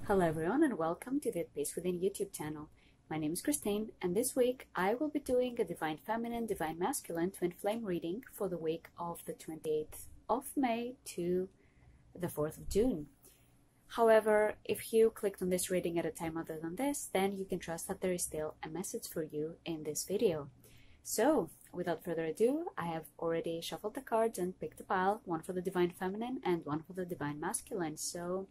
Hello everyone and welcome to the At Peace Within YouTube channel. My name is Christine and this week I will be doing a Divine Feminine, Divine Masculine Twin Flame reading for the week of the 28th of May to the 4th of June. However, if you clicked on this reading at a time other than this, then you can trust that there is still a message for you in this video. So, without further ado, I have already shuffled the cards and picked a pile, one for the Divine Feminine and one for the Divine Masculine. So,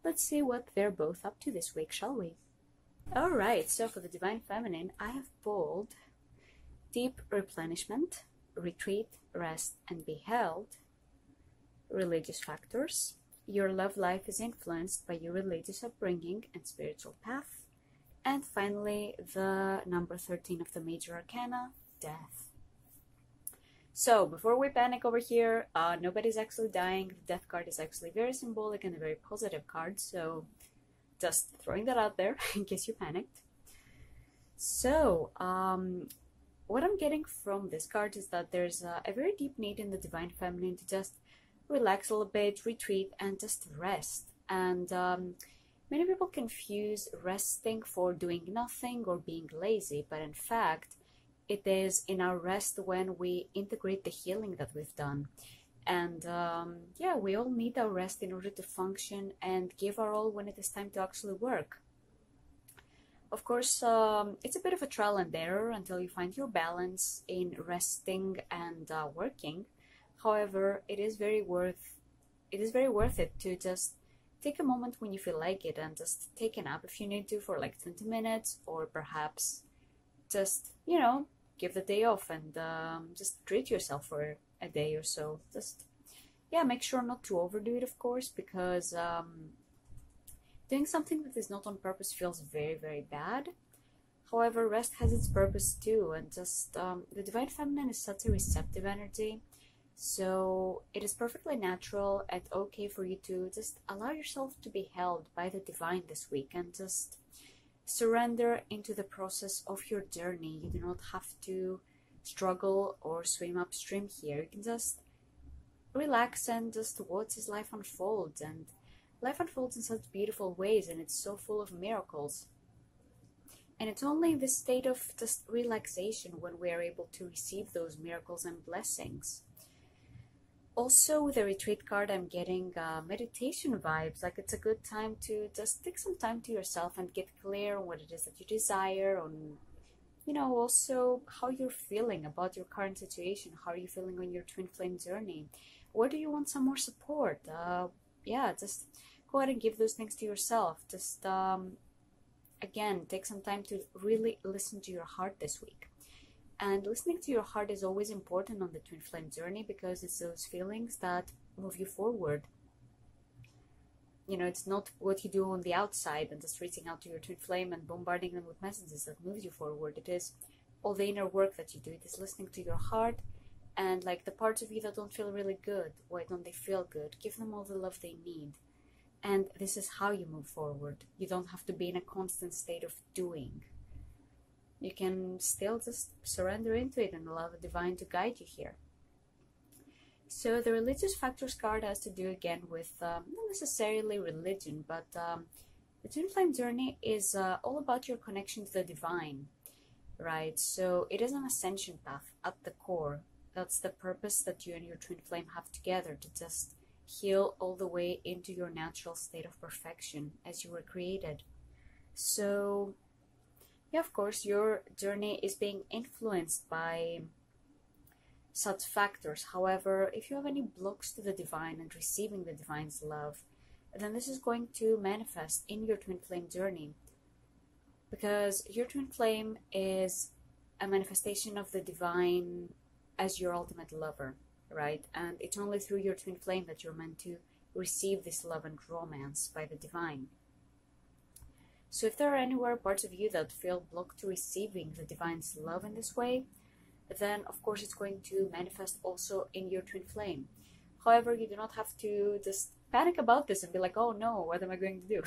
let's see what they're both up to this week, shall we? Alright, so for the Divine Feminine, I have pulled Deep Replenishment, Retreat, Rest, and Be Held, Religious Factors. Your love life is influenced by your religious upbringing and spiritual path. And finally, the number 13 of the Major Arcana, Death. So, before we panic over here, nobody's actually dying. The Death card is actually very symbolic and a very positive card, so just throwing that out there in case you panicked. So, what I'm getting from this card is that there's a very deep need in the Divine Feminine to just relax a little bit, retreat, and just rest. And many people confuse resting for doing nothing or being lazy, but in fact, it is in our rest when we integrate the healing that we've done. And yeah, we all need our rest in order to function and give our all when it is time to actually work. Of course, it's a bit of a trial and error until you find your balance in resting and working. However, it is very worth it to just take a moment when you feel like it and just take a nap if you need to for like 20 minutes, or perhaps just, give the day off and just treat yourself for a day or so. Just, yeah, make sure not to overdo it, of course, because doing something that is not on purpose feels very, very bad. However, rest has its purpose too, and just the Divine Feminine is such a receptive energy, so it is perfectly natural and okay for you to just allow yourself to be held by the Divine this week and just surrender into the process of your journey. You do not have to struggle or swim upstream here. You can just relax and just watch as life unfolds. And life unfolds in such beautiful ways, and it's so full of miracles. And it's only in this state of just relaxation when we are able to receive those miracles and blessings. Also, with the Retreat card, I'm getting meditation vibes. Like, it's a good time to just take some time to yourself and get clear on what it is that you desire, on, also how you're feeling about your current situation. How are you feeling on your twin flame journey? Where do you want some more support? Yeah, just go ahead and give those things to yourself. Just, again, take some time to really listen to your heart this week. And listening to your heart is always important on the twin flame journey, because it's those feelings that move you forward. It's not what you do on the outside and just reaching out to your twin flame and bombarding them with messages that moves you forward. It is all the inner work that you do. It is listening to your heart, and like the parts of you that don't feel really good, why don't they feel good? Give them all the love they need. And this is how you move forward. You don't have to be in a constant state of doing. You can still just surrender into it and allow the Divine to guide you here. So the Religious Factors card has to do again with not necessarily religion, but the Twin Flame journey is all about your connection to the Divine, right? So it is an ascension path at the core. That's the purpose that you and your Twin Flame have together, to just heal all the way into your natural state of perfection as you were created. So yeah, of course, your journey is being influenced by such factors. However, if you have any blocks to the Divine and receiving the Divine's love, then this is going to manifest in your twin flame journey, because your twin flame is a manifestation of the Divine as your ultimate lover, right? And it's only through your twin flame that you're meant to receive this love and romance by the Divine. So if there are anywhere parts of you that feel blocked to receiving the Divine's love in this way, then of course it's going to manifest also in your twin flame. However, you do not have to just panic about this and be like, oh no, what am I going to do?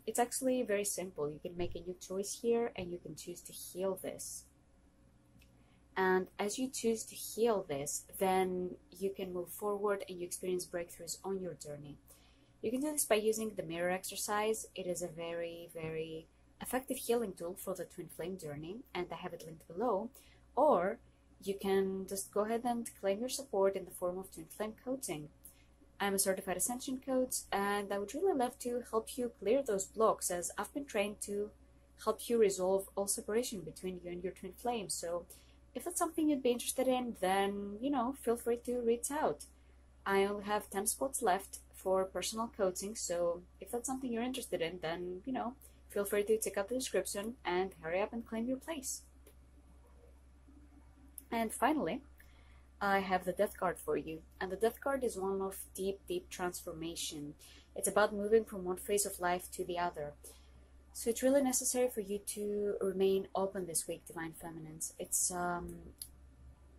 It's actually very simple. You can make a new choice here and you can choose to heal this. And as you choose to heal this, then you can move forward and you experience breakthroughs on your journey. You can do this by using the mirror exercise. It is a very, very effective healing tool for the twin flame journey, and I have it linked below. Or you can just go ahead and claim your support in the form of twin flame coaching. I'm a certified ascension coach, and I would really love to help you clear those blocks, as I've been trained to help you resolve all separation between you and your twin flame. So if that's something you'd be interested in, then, feel free to reach out. I only have 10 spots left for personal coaching, so if that's something you're interested in, then, feel free to check out the description and hurry up and claim your place. And finally, I have the Death card for you, and the Death card is one of deep, deep transformation. It's about moving from one phase of life to the other. So it's really necessary for you to remain open this week, Divine Feminines.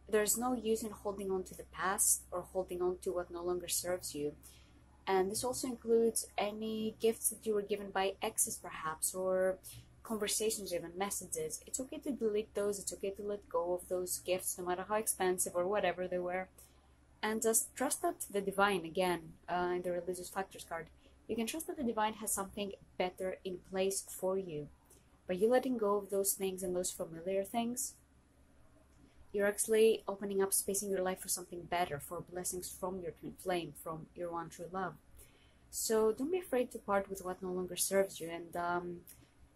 There's no use in holding on to the past or holding on to what no longer serves you. And this also includes any gifts that you were given by exes perhaps, or conversations, even messages. It's okay to delete those. It's okay to let go of those gifts, no matter how expensive or whatever they were. And just trust that the divine, again, in the religious factors card, you can trust that the divine has something better in place for you. By you letting go of those things and those familiar things, you're actually opening up space in your life for something better, for blessings from your twin flame, from your one true love. So don't be afraid to part with what no longer serves you, and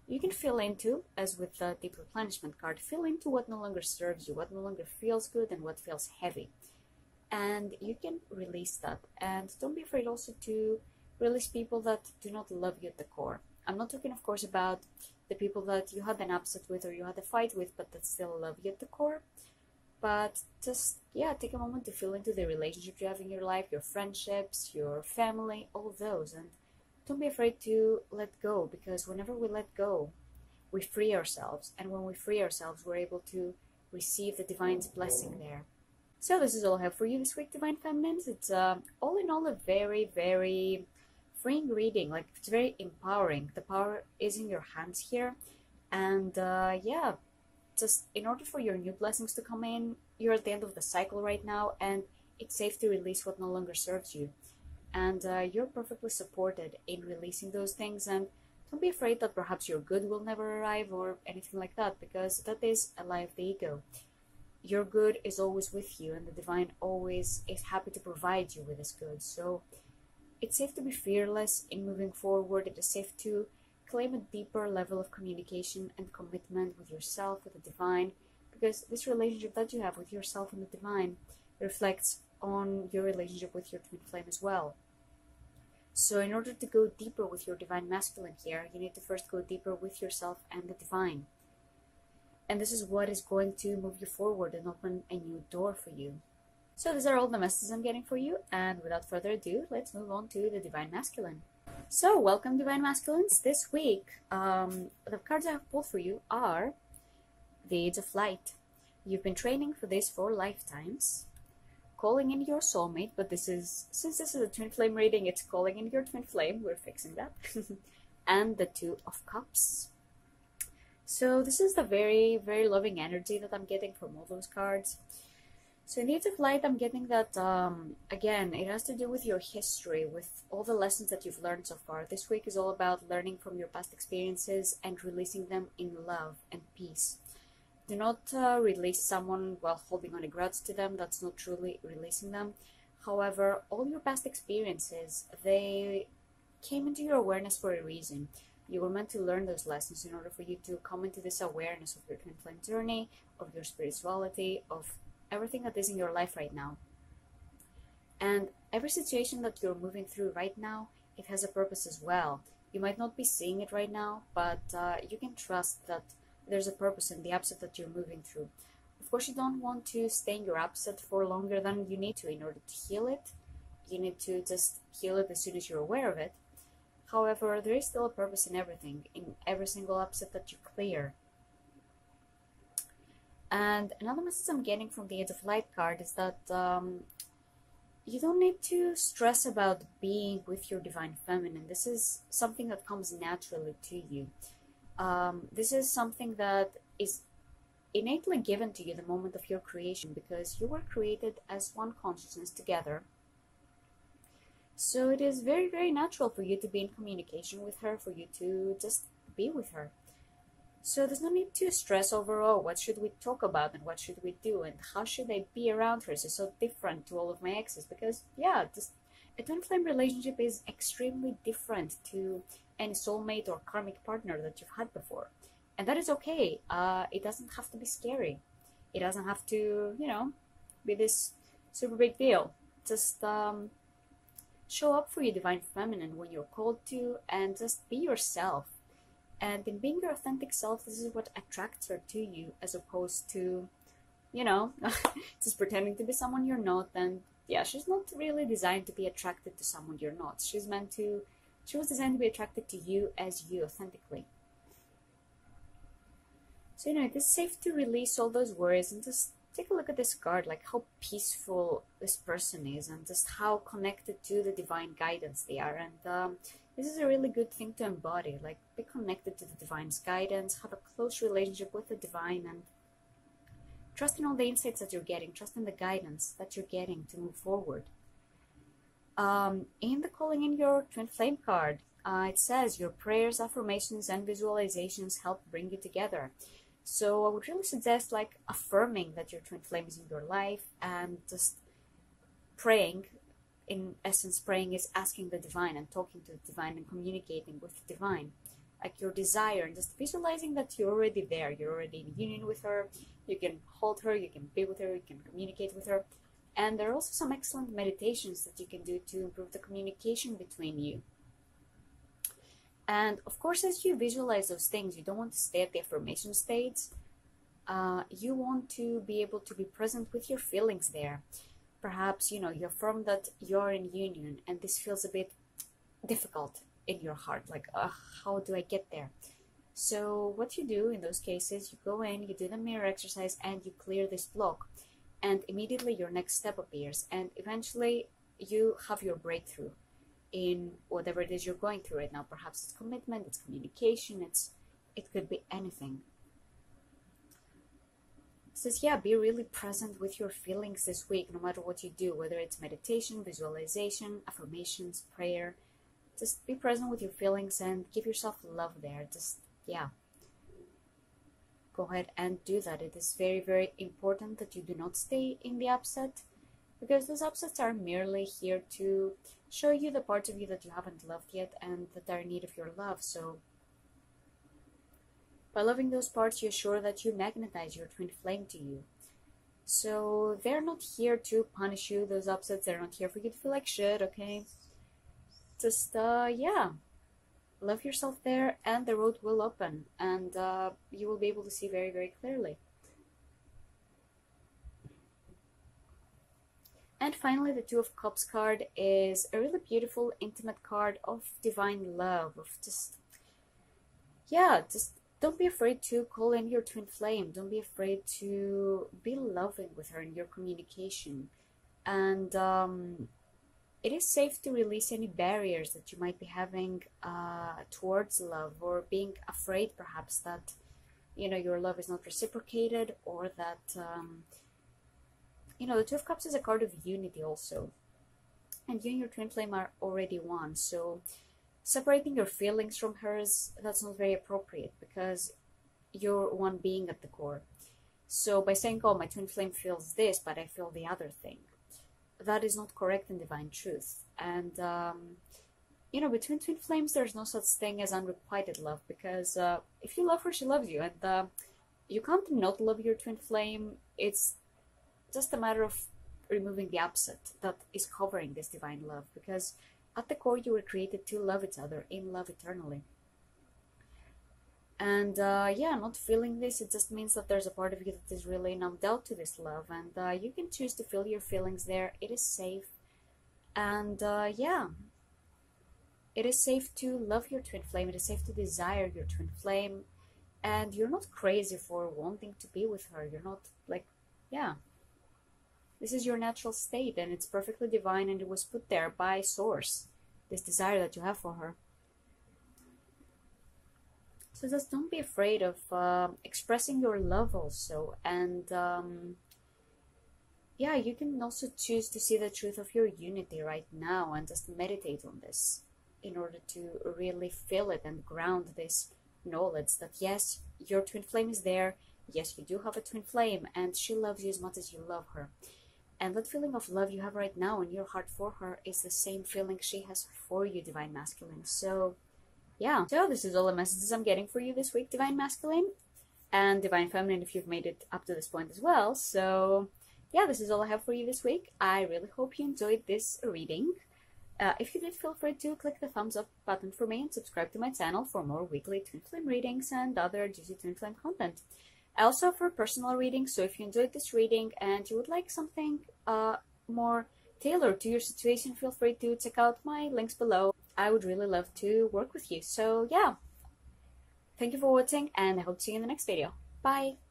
you can feel into, as with the deep replenishment card, feel into what no longer serves you, what no longer feels good and what feels heavy. And you can release that. And don't be afraid also to release people that do not love you at the core. I'm not talking, of course, about the people that you had an upset with or you had a fight with, but that still love you at the core. But just, take a moment to feel into the relationship you have in your life, your friendships, your family, all those. And don't be afraid to let go, because whenever we let go, we free ourselves. And when we free ourselves, we're able to receive the divine's blessing there. So this is all I have for you this week, Divine Feminines. It's all in all a very, very freeing reading. Like, it's very empowering. The power is in your hands here. And just in order for your new blessings to come in, you're at the end of the cycle right now, and it's safe to release what no longer serves you. And you're perfectly supported in releasing those things. And don't be afraid that perhaps your good will never arrive or anything like that, because that is a lie of the ego. Your good is always with you, and the divine always is happy to provide you with this good. So it's safe to be fearless in moving forward. It is safe to claim a deeper level of communication and commitment with yourself, with the divine, because this relationship that you have with yourself and the divine reflects on your relationship with your twin flame as well. So in order to go deeper with your divine masculine here, you need to first go deeper with yourself and the divine. And this is what is going to move you forward and open a new door for you. So these are all the messages I'm getting for you, and without further ado, let's move on to the divine masculine. So welcome, Divine Masculines. This week, the cards I have pulled for you are the Age of Light. You've been training for this for lifetimes. Calling in your soulmate, but since this is a twin flame reading, it's calling in your twin flame. We're fixing that. And the Two of Cups. So this is the very, very loving energy that I'm getting from all those cards. So in the Age of Light, I'm getting that, again, it has to do with your history, with all the lessons that you've learned so far. This week is all about learning from your past experiences and releasing them in love and peace. Do not release someone while holding on a grudge to them. That's not truly releasing them. However, all your past experiences, they came into your awareness for a reason. You were meant to learn those lessons in order for you to come into this awareness of your twin flame journey, of your spirituality, of everything that is in your life right now. And every situation that you're moving through right now, it has a purpose as well. You might not be seeing it right now, but you can trust that there's a purpose in the upset that you're moving through. Of course, you don't want to stay in your upset for longer than you need to in order to heal it. You need to just heal it as soon as you're aware of it. However, there is still a purpose in everything, in every single upset that you clear. And another message I'm getting from the Age of Light card is that you don't need to stress about being with your divine feminine. This is something that comes naturally to you. This is something that is innately given to you the moment of your creation, because you were created as one consciousness together. So it is very, very natural for you to be in communication with her, for you to just be with her. So there's no need to stress over, oh, what should we talk about and what should we do and how should I be around her? It's so different to all of my exes, because yeah, just a twin flame relationship is extremely different to any soulmate or karmic partner that you've had before. And that is okay. It doesn't have to be scary. It doesn't have to, be this super big deal. Just show up for your divine feminine when you're called to, and just be yourself. And in being your authentic self, this is what attracts her to you, as opposed to, just pretending to be someone you're not. And yeah, she's not really designed to be attracted to someone you're not. She was designed to be attracted to you as you, authentically. So, it is safe to release all those worries and just take a look at this card, like how peaceful this person is and just how connected to the divine guidance they are. And this is a really good thing to embody, like be connected to the divine's guidance, have a close relationship with the divine, and trust in all the insights that you're getting, trust in the guidance that you're getting to move forward. In the Calling in Your Twin Flame card, it says your prayers, affirmations, and visualizations help bring you together. So I would really suggest like affirming that your twin flame is in your life, and just praying. In essence, praying is asking the divine and talking to the divine and communicating with the divine, like your desire, and just visualizing that you're already there, you're already in union with her, you can hold her, you can be with her, you can communicate with her. And there are also some excellent meditations that you can do to improve the communication between you. And of course, as you visualize those things, you don't want to stay at the affirmation stage. You want to be able to be present with your feelings there. Perhaps, you affirm that you're in union and this feels a bit difficult in your heart. Like, how do I get there? So what you do in those cases, you go in, you do the mirror exercise, and you clear this block. And immediately your next step appears. And eventually you have your breakthrough in whatever it is you're going through right now. Perhaps it's commitment, it's communication, it could be anything. It says, yeah, be really present with your feelings this week, no matter what you do, whether it's meditation, visualization, affirmations, prayer. Just be present with your feelings and give yourself love there. Just, yeah, go ahead and do that. It is very, very important that you do not stay in the upset, because those upsets are merely here to show you the parts of you that you haven't loved yet and that are in need of your love. So by loving those parts, you assure that you magnetize your twin flame to you. So they're not here to punish you, those upsets. They're not here for you to feel like shit, okay? Just, yeah, love yourself there, and the road will open, and you will be able to see very, very clearly. And finally, the Two of Cups card is a really beautiful, intimate card of divine love, of just don't be afraid to call in your twin flame. Don't be afraid to be loving with her in your communication. And it is safe to release any barriers that you might be having towards love, or being afraid perhaps that, your love is not reciprocated, or that... the Two of Cups is a card of unity also. And you and your twin flame are already one. So separating your feelings from hers, that's not very appropriate, because you're one being at the core. So by saying, oh, my twin flame feels this, but I feel the other thing, that is not correct in divine truth. And, between twin flames, there's no such thing as unrequited love, because if you love her, she loves you. And you can't not love your twin flame. It's just a matter of removing the upset that is covering this divine love, because at the core you were created to love each other in love eternally. And not feeling this, it just means that there's a part of you that is really numbed out to this love, and you can choose to feel your feelings there. It is safe. And it is safe to love your twin flame. It is safe to desire your twin flame, and you're not crazy for wanting to be with her. You're not like, this is your natural state, and it's perfectly divine, and it was put there by source, this desire that you have for her. So just don't be afraid of expressing your love also, and yeah, you can also choose to see the truth of your unity right now and just meditate on this in order to really feel it and ground this knowledge that yes, your twin flame is there. Yes, you do have a twin flame and she loves you as much as you love her. And that feeling of love you have right now in your heart for her is the same feeling she has for you, Divine Masculine. So, yeah. So this is all the messages I'm getting for you this week, Divine Masculine. And Divine Feminine if you've made it up to this point as well. So, yeah, this is all I have for you this week. I really hope you enjoyed this reading. If you did, feel free to click the thumbs up button for me and subscribe to my channel for more weekly twin flame readings and other juicy twin flame content. I also offer personal readings, so if you enjoyed this reading and you would like something more tailored to your situation, feel free to check out my links below. I would really love to work with you. So yeah, thank you for watching and I hope to see you in the next video. Bye!